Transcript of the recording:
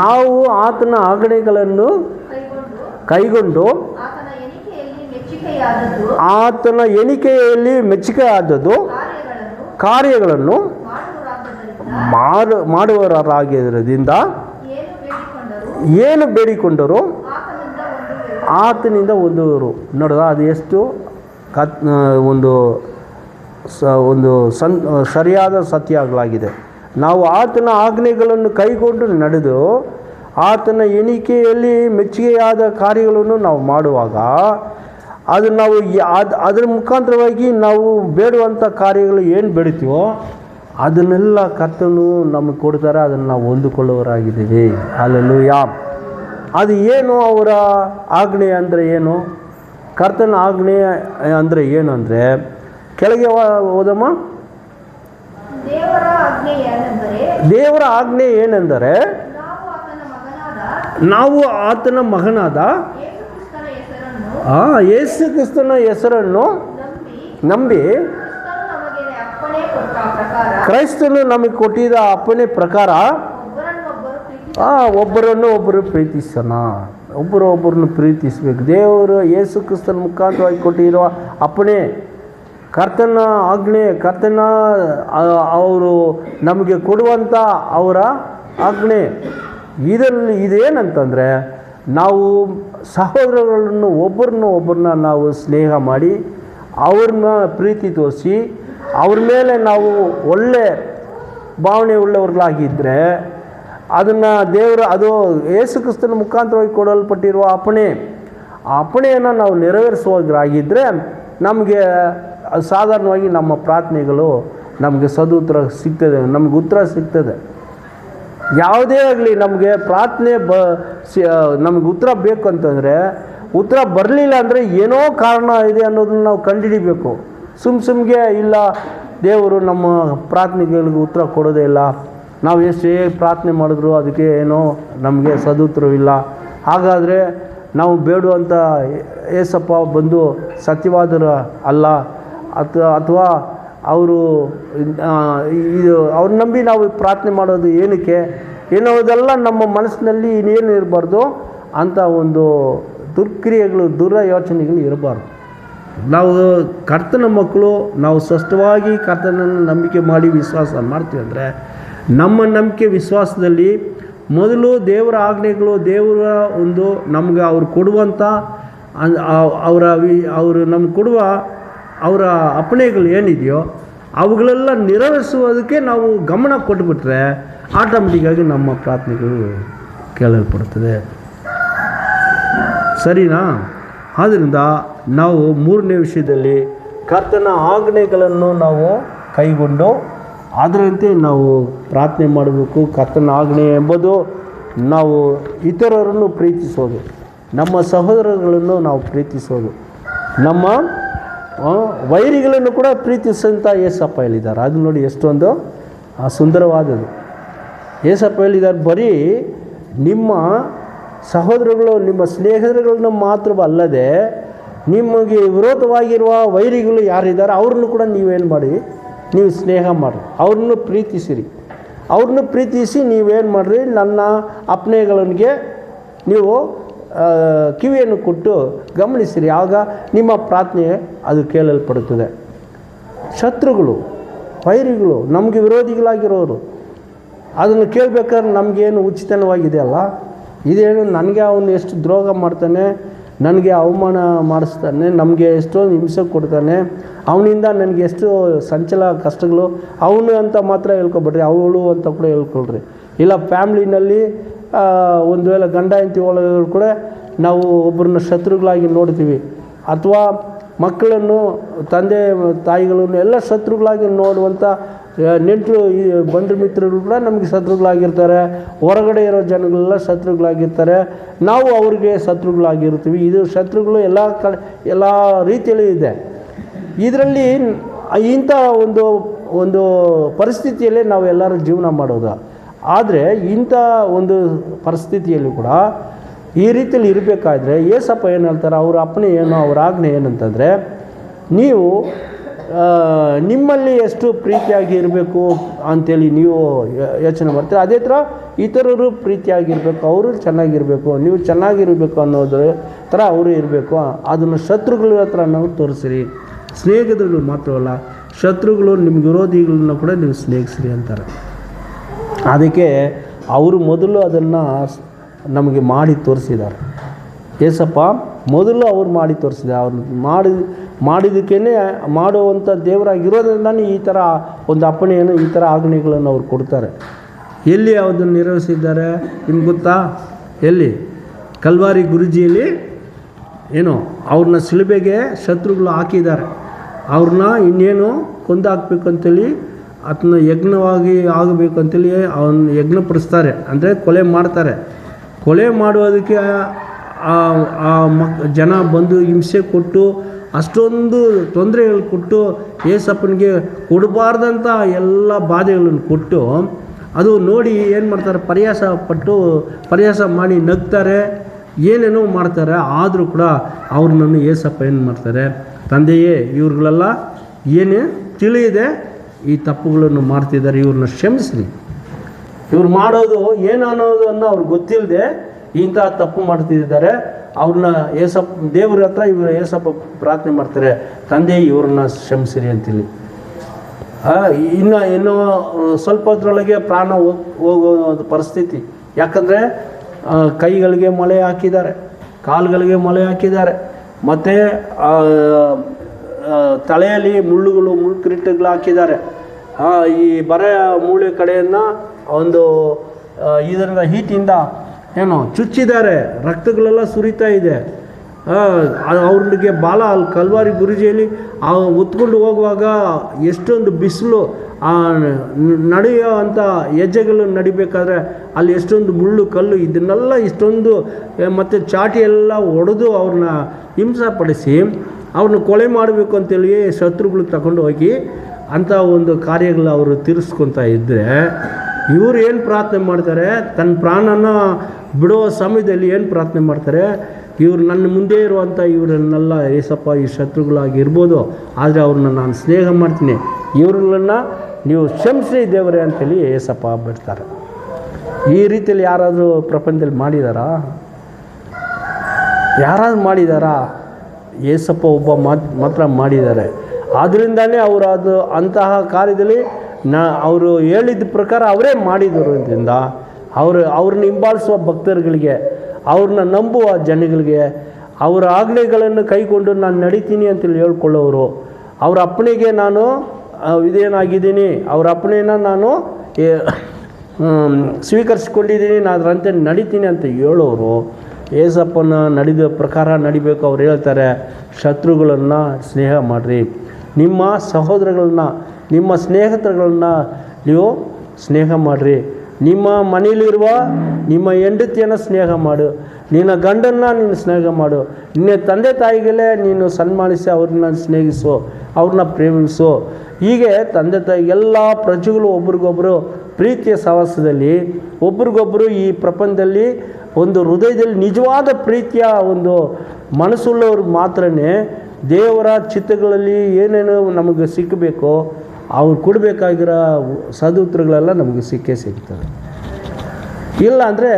ನಾವು ಆತನ ಆಜ್ಞೆಗಳನ್ನು ಕೈಗೊಂಡು ಆತನ ಎಣಿಕೆಯಲ್ಲಿ ಮೆಚ್ಚುಗೆಯಾದದ್ದು ಕಾರ್ಯಗಳನ್ನು ಮಾಡುವವರಾಗಿರೋದ್ರಿಂದ ಏನು ಬೇಡಿಕೊಂಡರು ಆತನಿಂದ ಹೊಂದುವರು. ನೋಡಿದ ಅದು ಎಷ್ಟು ಒಂದು ಸರಿಯಾದ ಸತ್ಯಗಳಾಗಿದೆ. ನಾವು ಆತನ ಆಜ್ಞೆಗಳನ್ನು ಕೈಗೊಂಡು ನಡೆದು ಆತನ ಎಣಿಕೆಯಲ್ಲಿ ಮೆಚ್ಚುಗೆಯಾದ ಕಾರ್ಯಗಳನ್ನು ನಾವು ಮಾಡುವಾಗ ಅದು ನಾವು ಅದರ ಮುಖಾಂತರವಾಗಿ ನಾವು ಬೇಡುವಂಥ ಕಾರ್ಯಗಳು ಏನು ಬೇಡ್ತೀವೋ ಅದನ್ನೆಲ್ಲ ಕರ್ತನು ನಮಗೆ ಕೊಡ್ತಾರೆ. ಅದನ್ನು ನಾವು ಹೊಂದಿಕೊಳ್ಳುವವರಾಗಿದ್ದೀವಿ. ಹಲ್ಲೆಲೂಯಾ. ಅದು ಏನು ಅವರ ಆಜ್ಞೆ ಅಂದರೆ ಏನು? ಕರ್ತನ ಆಜ್ಞೆ ಅಂದರೆ ಏನು ಅಂದರೆ ಕೆಳಗೆ ಓದಮ್ಮ. ದೇವರ ಆಜ್ಞೆ ಏನೆಂದರೆ ನಾವು ಆತನ ಮಗನಾದ ಯೇಸು ಕ್ರಿಸ್ತನ ಹೆಸರನ್ನು ನಂಬಿ ಕ್ರೈಸ್ತನು ನಮಗೆ ಕೊಟ್ಟಿದ್ದ ಅಪ್ಪಣೆ ಪ್ರಕಾರ ಒಬ್ಬರನ್ನು ಪ್ರೀತಿಸೋಣ. ಒಬ್ಬರನ್ನು ಪ್ರೀತಿಸಬೇಕು. ದೇವರು ಯೇಸು ಕ್ರಿಸ್ತನ ಮುಖಾಂತರವಾಗಿ ಕೊಟ್ಟಿರುವ ಅಪ್ಪಣೆ, ಕರ್ತನ ಆಜ್ಞೆ, ಕರ್ತನ ಅವರು ನಮಗೆ ಕೊಡುವಂಥ ಅವರ ಆಜ್ಞೆ, ಇದರಲ್ಲಿ ಇದೇನಂತಂದರೆ ನಾವು ಸಹೋದರಗಳನ್ನು ಒಬ್ಬರನ್ನ ನಾವು ಸ್ನೇಹ ಮಾಡಿ ಅವ್ರನ್ನ ಪ್ರೀತಿ ತೋರಿಸಿ ಅವ್ರ ಮೇಲೆ ನಾವು ಒಳ್ಳೆ ಭಾವನೆ ಉಳ್ಳವ್ರಲಾಗಿದ್ದರೆ ಅದನ್ನು ಅದು ಯೇಸು ಕ್ರಿಸ್ತನ ಮುಖಾಂತರವಾಗಿ ಕೊಡಲ್ಪಟ್ಟಿರುವ ಅಪ್ಪಣೆ, ಆ ಅಪ್ಪಣೆಯನ್ನು ನಾವು ನೆರವೇರಿಸುವಾಗರಾಗಿದ್ದರೆ ನಮಗೆ ಸಾಧಾರಣವಾಗಿ ನಮ್ಮ ಪ್ರಾರ್ಥನೆಗಳು ನಮಗೆ ಸದುತ್ತರ ಸಿಗ್ತದೆ, ನಮಗೆ ಉತ್ತರ ಸಿಗ್ತದೆ. ಯಾವುದೇ ಆಗಲಿ ನಮಗೆ ಪ್ರಾರ್ಥನೆ ನಮಗೆ ಉತ್ತರ ಬೇಕು ಅಂತಂದರೆ, ಉತ್ತರ ಬರಲಿಲ್ಲ ಅಂದರೆ ಏನೋ ಕಾರಣ ಇದೆ ಅನ್ನೋದನ್ನು ನಾವು ಕಂಡುಹಿಡಿಬೇಕು. ಸುಮ್ಗೆ ಇಲ್ಲ ದೇವರು ನಮ್ಮ ಪ್ರಾರ್ಥನೆಗಳಿಗೆ ಉತ್ತರ ಕೊಡೋದೇ ಇಲ್ಲ, ನಾವು ಎಷ್ಟೇ ಪ್ರಾರ್ಥನೆ ಮಾಡಿದ್ರು ಅದಕ್ಕೆ ಏನೋ ನಮಗೆ ಸದುತ್ತರವಿಲ್ಲ, ಹಾಗಾದರೆ ನಾವು ಬೇಡುವಂಥ ಏಸಪ್ಪ ಬಂದು ಸತ್ಯವಾದರು ಅಲ್ಲ, ಅಥವಾ ಅವರು ಅವ್ರು ನಂಬಿ ನಾವು ಪ್ರಾರ್ಥನೆ ಮಾಡೋದು ಏನಕ್ಕೆ ಎನ್ನುವುದೆಲ್ಲ ನಮ್ಮ ಮನಸ್ಸಿನಲ್ಲಿ ಇನ್ನೇನು ಇರಬಾರ್ದು ಅಂತ ಒಂದು ದುರ್ಕ್ರಿಯೆಗಳು, ದುರ್ಯೋಚನೆಗಳು ಇರಬಾರ್ದು. ನಾವು ಕರ್ತನ ಮಕ್ಕಳು, ನಾವು ಸ್ಪಷ್ಟವಾಗಿ ಕರ್ತನನ್ನು ನಂಬಿಕೆ ಮಾಡಿ ವಿಶ್ವಾಸ ಮಾಡ್ತೀವಿ ಅಂದರೆ ನಮ್ಮ ನಂಬಿಕೆ ವಿಶ್ವಾಸದಲ್ಲಿ ಮೊದಲು ದೇವರ ಆಜ್ಞೆಗಳು, ದೇವರ ಒಂದು ನಮ್ಗೆ ಅವ್ರು ಕೊಡುವಂಥ ಅವರು ನಮ್ಗೆ ಕೊಡುವ ಅವರ ಅಪ್ಪಣೆಗಳು ಏನಿದೆಯೋ ಅವುಗಳೆಲ್ಲ ನೆರವೇರಿಸುವುದಕ್ಕೆ ನಾವು ಗಮನ ಕೊಟ್ಟುಬಿಟ್ರೆ ಆಟೋಮೆಟಿಕ್ಕಾಗಿ ನಮ್ಮ ಪ್ರಾರ್ಥನೆಗಳು ಕೇಳಲ್ಪಡುತ್ತದೆ. ಸರಿನಾ? ಆದ್ದರಿಂದ ನಾವು ಮೂರನೇ ವಿಷಯದಲ್ಲಿ ಕರ್ತನ ಆಜ್ಞೆಗಳನ್ನು ನಾವು ಕೈಗೊಂಡು ಅದರಂತೆ ನಾವು ಪ್ರಾರ್ಥನೆ ಮಾಡಬೇಕು. ಕರ್ತನ ಆಜ್ಞೆ ಎಂಬುದು ನಾವು ಇತರರನ್ನು ಪ್ರೀತಿಸೋದು, ನಮ್ಮ ಸಹೋದರಗಳನ್ನು ನಾವು ಪ್ರೀತಿಸೋದು, ನಮ್ಮ ವೈರಿಗಳನ್ನು ಕೂಡ ಪ್ರೀತಿಸಂತ ಏಸಪ್ಪ ಹೇಳಿದ್ದಾರೆ. ಅದು ನೋಡಿ ಎಷ್ಟೊಂದು ಸುಂದರವಾದದ್ದು. ಏಸಪ್ಪ ಹೇಳಿದ್ದಾರೆ, ಬರೀ ನಿಮ್ಮ ಸಹೋದರಗಳು, ನಿಮ್ಮ ಸ್ನೇಹಿತರುಗಳನ್ನು ಮಾತ್ರವಲ್ಲದೆ ನಿಮಗೆ ವಿರೋಧವಾಗಿರುವ ವೈರಿಗಳು ಯಾರಿದ್ದಾರೆ ಅವ್ರನ್ನು ಕೂಡ ನೀವೇನು ಮಾಡಿ, ನೀವು ಸ್ನೇಹ ಮಾಡಿರಿ, ಅವ್ರನ್ನು ಪ್ರೀತಿಸಿರಿ. ಅವ್ರನ್ನ ಪ್ರೀತಿಸಿ ನೀವೇನು ಮಾಡಿರಿ, ನನ್ನ ಅಪ್ಪಣೆಗಳಿಗೆ ನೀವು ಕಿವಿಯನ್ನು ಕೊಟ್ಟು ಗಮನಿಸಿರಿ, ಆಗ ನಿಮ್ಮ ಪ್ರಾರ್ಥನೆ ಅದು ಕೇಳಲ್ಪಡುತ್ತದೆ. ಶತ್ರುಗಳು, ವೈರಿಗಳು, ನಮಗೆ ವಿರೋಧಿಗಳಾಗಿರೋರು ಅದನ್ನು ಕೇಳಬೇಕಾದ್ರೆ ನಮಗೇನು ಉಚಿತನವಾಗಿದೆ ಅಲ್ಲ, ಇದೇನು ನನಗೆ ಅವನು ಎಷ್ಟು ದ್ರೋಹ ಮಾಡ್ತಾನೆ, ನನಗೆ ಅವಮಾನ ಮಾಡಿಸ್ತಾನೆ, ನಮಗೆ ಎಷ್ಟೋ ಹಿಂಸೆ ಕೊಡ್ತಾನೆ, ಅವನಿಂದ ನನಗೆ ಎಷ್ಟು ಸಂಚಲ ಕಷ್ಟಗಳು, ಅವನು ಅಂತ ಮಾತ್ರ ಹೇಳ್ಕೊಬೇಡ್ರಿ, ಅವಳು ಅಂತ ಕೂಡ ಹೇಳ್ಕೊಳ್ರಿ. ಇಲ್ಲ ಫ್ಯಾಮ್ಲಿನಲ್ಲಿ ಒಂದು ವೇಳೆ ಗಂಡ ಹೆಂಡತಿ ಒಳಗೆ ಕೂಡ ನಾವು ಒಬ್ಬರನ್ನ ಶತ್ರುಗಳಾಗಿ ನೋಡ್ತೀವಿ, ಅಥವಾ ಮಕ್ಕಳನ್ನು, ತಂದೆ ತಾಯಿಗಳನ್ನು ಎಲ್ಲ ಶತ್ರುಗಳಾಗಿ ನೋಡುವಂಥ ನೆಂಟರು, ಈ ಬಂಧು ಮಿತ್ರರು ಕೂಡ ನಮಗೆ ಶತ್ರುಗಳಾಗಿರ್ತಾರೆ. ಹೊರಗಡೆ ಇರೋ ಜನಗಳೆಲ್ಲ ಶತ್ರುಗಳಾಗಿರ್ತಾರೆ, ನಾವು ಅವ್ರಿಗೆ ಶತ್ರುಗಳಾಗಿರ್ತೀವಿ. ಇದು ಶತ್ರುಗಳು ಎಲ್ಲ ರೀತಿಯಲ್ಲೂ ಇದೆ. ಇದರಲ್ಲಿ ಇಂಥ ಒಂದು ಪರಿಸ್ಥಿತಿಯಲ್ಲೇ ನಾವು ಎಲ್ಲರೂ ಜೀವನ ಮಾಡೋದು. ಆದರೆ ಇಂಥ ಒಂದು ಪರಿಸ್ಥಿತಿಯಲ್ಲಿ ಕೂಡ ಈ ರೀತಿಯಲ್ಲಿ ಇರಬೇಕಾದ್ರೆ ಏಸಪ್ಪ ಏನು ಹೇಳ್ತಾರೆ, ಅವ್ರ ಅಪ್ಪಣೆ ಏನು, ಅವ್ರ ಆಜ್ಞೆ ಏನಂತಂದರೆ, ನೀವು ನಿಮ್ಮಲ್ಲಿ ಎಷ್ಟು ಪ್ರೀತಿಯಾಗಿ ಇರಬೇಕು ಅಂಥೇಳಿ ನೀವು ಯೋಚನೆ ಮಾಡ್ತೀರ. ಅದೇ ಥರ ಇತರರು ಪ್ರೀತಿಯಾಗಿರಬೇಕು, ಅವರು ಚೆನ್ನಾಗಿರಬೇಕು, ನೀವು ಚೆನ್ನಾಗಿರಬೇಕು ಅನ್ನೋದ್ರ ಥರ ಅವರು ಇರಬೇಕು. ಅದನ್ನು ಶತ್ರುಗಳ ಹತ್ರ ನಾವು ತೋರಿಸಿರಿ. ಸ್ನೇಹಿತರುಗಳು ಮಾತ್ರವಲ್ಲ, ಶತ್ರುಗಳು ನಿಮ್ಮ ವಿರೋಧಿಗಳನ್ನ ಕೂಡ ನೀವು ಸ್ನೇಹಿಸಿರಿ ಅಂತಾರೆ. ಅದಕ್ಕೆ ಅವರು ಮೊದಲು ಅದನ್ನು ನಮಗೆ ಮಾಡಿ ತೋರಿಸಿದ್ದಾರೆ. ಏಸಪ್ಪ ಮೊದಲು ಅವ್ರು ಮಾಡಿ ತೋರಿಸಿದ್ದಾರೆ. ಅವ್ರು ಮಾಡಿದ್ದಕ್ಕೇ ಮಾಡುವಂಥ ದೇವರಾಗಿರೋದ್ರಿಂದಾನೇ ಈ ಥರ ಒಂದು ಅಪ್ಪಣೆಯನ್ನು, ಈ ಥರ ಆಜ್ಞೆಗಳನ್ನು ಅವ್ರು ಕೊಡ್ತಾರೆ. ಎಲ್ಲಿ ಅದನ್ನು ನಿರ್ವಹಿಸಿದ್ದಾರೆ ನಿಮ್ಗೆ ಗೊತ್ತಾ? ಎಲ್ಲಿ? ಕಲ್ವಾರಿ ಗುರುಜಿಯಲ್ಲಿ ಏನೋ ಅವ್ರನ್ನ ಶಿಲುಬೆಗೆ ಶತ್ರುಗಳು ಹಾಕಿದ್ದಾರೆ. ಅವ್ರನ್ನ ಇನ್ನೇನು ಕೊಂದಾಕ್ಬೇಕಂತೇಳಿ, ಅದನ್ನ ಯಜ್ಞವಾಗಿ ಆಗಬೇಕಂತೇಳಿ ಅವನ್ನ ಯಜ್ಞಪಡಿಸ್ತಾರೆ, ಅಂದರೆ ಕೊಲೆ ಮಾಡ್ತಾರೆ. ಕೊಲೆ ಮಾಡುವುದಕ್ಕೆ ಜನ ಬಂದು ಹಿಂಸೆ ಕೊಟ್ಟು ಅಷ್ಟೊಂದು ತೊಂದರೆಗಳು ಕೊಟ್ಟು ಏಸಪ್ಪನಿಗೆ ಕೊಡಬಾರ್ದಂಥ ಎಲ್ಲ ಬಾಧೆಗಳನ್ನು ಕೊಟ್ಟು ಅದು ನೋಡಿ ಏನು ಮಾಡ್ತಾರೆ, ಪರಿಹಾಸ ಮಾಡಿ ನಗ್ತಾರೆ, ಏನೇನೋ ಮಾಡ್ತಾರೆ. ಆದರೂ ಕೂಡ ಅವ್ರನ್ನ ಏಸಪ್ಪ ಏನು ಮಾಡ್ತಾರೆ, ತಂದೆಯೇ ಇವ್ರುಗಳೆಲ್ಲ ಏನೇ ತಿಳಿಯದೆ ಈ ತಪ್ಪುಗಳನ್ನು ಮಾಡ್ತಿದ್ದಾರೆ, ಇವ್ರನ್ನ ಕ್ಷಮಿಸ್ರಿ. ಇವ್ರು ಮಾಡೋದು ಏನು ಅನ್ನೋದನ್ನು ಅವ್ರಿಗೆ ಗೊತ್ತಿಲ್ಲದೆ ಇಂಥ ತಪ್ಪು ಮಾಡ್ತಿದ್ದಾರೆ. ಅವ್ರನ್ನ ದೇವ್ರ ಹತ್ರ ಇವರು ಏಸಪ್ಪ ಪ್ರಾರ್ಥನೆ ಮಾಡ್ತಾರೆ, ತಂದೆ ಇವ್ರನ್ನ ಕ್ಷಮಿಸಿರಿ ಅಂತೇಳಿ. ಇನ್ನೂ ಸ್ವಲ್ಪ ಹೊತ್ತರೊಳಗೆ ಪ್ರಾಣ ಹೋಗೋ ಪರಿಸ್ಥಿತಿ. ಯಾಕಂದರೆ ಕೈಗಳಿಗೆ ಮೊಳೆ ಹಾಕಿದ್ದಾರೆ, ಕಾಲುಗಳಿಗೆ ಮೊಳೆ ಹಾಕಿದ್ದಾರೆ, ಮತ್ತು ತಲೆಯಲ್ಲಿ ಮುಳ್ಳು ಕಿರೀಟಗಳು ಹಾಕಿದ್ದಾರೆ. ಈ ಬರ ಮೂಳೆ ಕಡೆಯನ್ನು ಒಂದು ಇದರಿಂದ ಹೀಟಿಂದ ಏನೋ ಚುಚ್ಚಿದ್ದಾರೆ, ರಕ್ತಗಳೆಲ್ಲ ಸುರಿತಾ ಇದೆ. ಅವ್ರಿಗೆ ಬಾಲ ಅಲ್ಲಿ ಕಲ್ವಾರಿ ಗುರುಜಿಯಲ್ಲಿ ಹೊತ್ಕೊಂಡು ಹೋಗುವಾಗ ಎಷ್ಟೊಂದು ಬಿಸಿಲು, ನಡೆಯುವಂಥ ಹೆಜ್ಜೆಗಳು ನಡಿಬೇಕಾದ್ರೆ ಅಲ್ಲಿ ಎಷ್ಟೊಂದು ಮುಳ್ಳು ಕಲ್ಲು ಇದನ್ನೆಲ್ಲ ಇಷ್ಟೊಂದು ಮತ್ತು ಚಾಟಿ ಎಲ್ಲ ಹೊಡೆದು ಅವ್ರನ್ನ ಹಿಂಸೆಪಡಿಸಿ ಅವ್ರನ್ನ ಕೊಲೆ ಮಾಡಬೇಕು ಅಂತೇಳಿ ಶತ್ರುಗಳು ತಗೊಂಡು ಹೋಗಿ ಅಂಥ ಒಂದು ಕಾರ್ಯಗಳು ಅವರು ತೀರಿಸ್ಕೊತಾ ಇದ್ದರೆ, ಇವರು ಏನು ಪ್ರಾರ್ಥನೆ ಮಾಡ್ತಾರೆ, ತನ್ನ ಪ್ರಾಣನ ಬಿಡೋ ಸಮಯದಲ್ಲಿ ಏನು ಪ್ರಾರ್ಥನೆ ಮಾಡ್ತಾರೆ, ಇವರು ನನ್ನ ಮುಂದೆ ಇರುವಂಥ ಇವರನ್ನೆಲ್ಲ ಏಸಪ್ಪ ಈ ಶತ್ರುಗಳಾಗಿರ್ಬೋದು, ಆದರೆ ಅವ್ರನ್ನ ನಾನು ಸ್ನೇಹ ಮಾಡ್ತೀನಿ, ಇವ್ರನ್ನ ನೀವು ಕ್ಷಮಿಸಿ ದೇವರೇ ಅಂತೇಳಿ ಏಸಪ್ಪ ಬಿಡ್ತಾರೆ. ಈ ರೀತಿಯಲ್ಲಿ ಯಾರಾದರೂ ಪ್ರಪಂಚದಲ್ಲಿ ಮಾಡಿದಾರಾ? ಯಾರಾದರೂ ಮಾಡಿದಾರಾ? ಏಸಪ್ಪ ಒಬ್ಬ ಮಾತ್ರ ಮಾಡಿದ್ದಾರೆ. ಆದ್ದರಿಂದಲೇ ಅವರು ಅಂತಹ ಕಾರ್ಯದಲ್ಲಿ ಅವರು ಹೇಳಿದ ಪ್ರಕಾರ ಅವರೇ ಮಾಡಿದರಿಂದ ಅವ್ರನ್ನ ಹಿಂಬಾಲಿಸುವ ಭಕ್ತರುಗಳಿಗೆ, ಅವ್ರನ್ನ ನಂಬುವ ಜನಗಳಿಗೆ, ಅವರ ಆಜ್ಞೆಗಳನ್ನು ಕೈಗೊಂಡು ನಾನು ನಡೀತೀನಿ ಅಂತೇಳಿ ಹೇಳ್ಕೊಳ್ಳೋರು, ಅವ್ರ ಅಪ್ಪಣೆಗೆ ನಾನು ವಿಧೇಯನಾಗಿದ್ದೀನಿ, ಅವ್ರ ಅಪ್ಪಣೆಯನ್ನು ನಾನು ಸ್ವೀಕರಿಸ್ಕೊಂಡಿದ್ದೀನಿ, ನಾನು ಅದರಂತೆ ನಡೀತೀನಿ ಅಂತ ಹೇಳೋರು, ಏಸಪ್ಪನ ನಡೆದ ಪ್ರಕಾರ ನಡಿಬೇಕು. ಅವ್ರು ಹೇಳ್ತಾರೆ, ಶತ್ರುಗಳನ್ನು ಸ್ನೇಹ ಮಾಡಿರಿ, ನಿಮ್ಮ ಸಹೋದರಗಳನ್ನ, ನಿಮ್ಮ ಸ್ನೇಹಿತರುಗಳನ್ನ ನೀವು ಸ್ನೇಹ ಮಾಡಿರಿ, ನಿಮ್ಮ ಮನೆಯಲ್ಲಿರುವ ನಿಮ್ಮ ಹೆಂಡತಿಯನ್ನು ಸ್ನೇಹ ಮಾಡು, ನಿನ್ನ ಗಂಡನ್ನು ನೀನು ಸ್ನೇಹ ಮಾಡು, ನಿನ್ನ ತಂದೆ ತಾಯಿಗಳೇ ನೀನು ಸನ್ಮಾನಿಸಿ ಅವ್ರನ್ನ ಸ್ನೇಹಿಸು, ಅವ್ರನ್ನ ಪ್ರೇಮಿಸು. ಹೀಗೆ ತಂದೆ ತಾಯಿ ಎಲ್ಲ ಪ್ರಜೆಗಳು ಒಬ್ರಿಗೊಬ್ಬರು ಪ್ರೀತಿಯ ಸಹವಾಸದಲ್ಲಿ ಒಬ್ರಿಗೊಬ್ಬರು ಈ ಪ್ರಪಂಚದಲ್ಲಿ ಒಂದು ಹೃದಯದಲ್ಲಿ ನಿಜವಾದ ಪ್ರೀತಿಯ ಒಂದು ಮನಸ್ಸುಳ್ಳವ್ರಿಗೆ ಮಾತ್ರನೇ ದೇವರ ಚಿತ್ತಗಳಲ್ಲಿ ಏನೇನು ನಮಗೆ ಸಿಕ್ಕಬೇಕೋ ಅವ್ರು ಕೊಡಬೇಕಾಗಿರೋ ಸದುತ್ತರಗಳೆಲ್ಲ ನಮಗೆ ಸಿಕ್ಕೇ ಸಿಗ್ತದೆ. ಇಲ್ಲ ಅಂದರೆ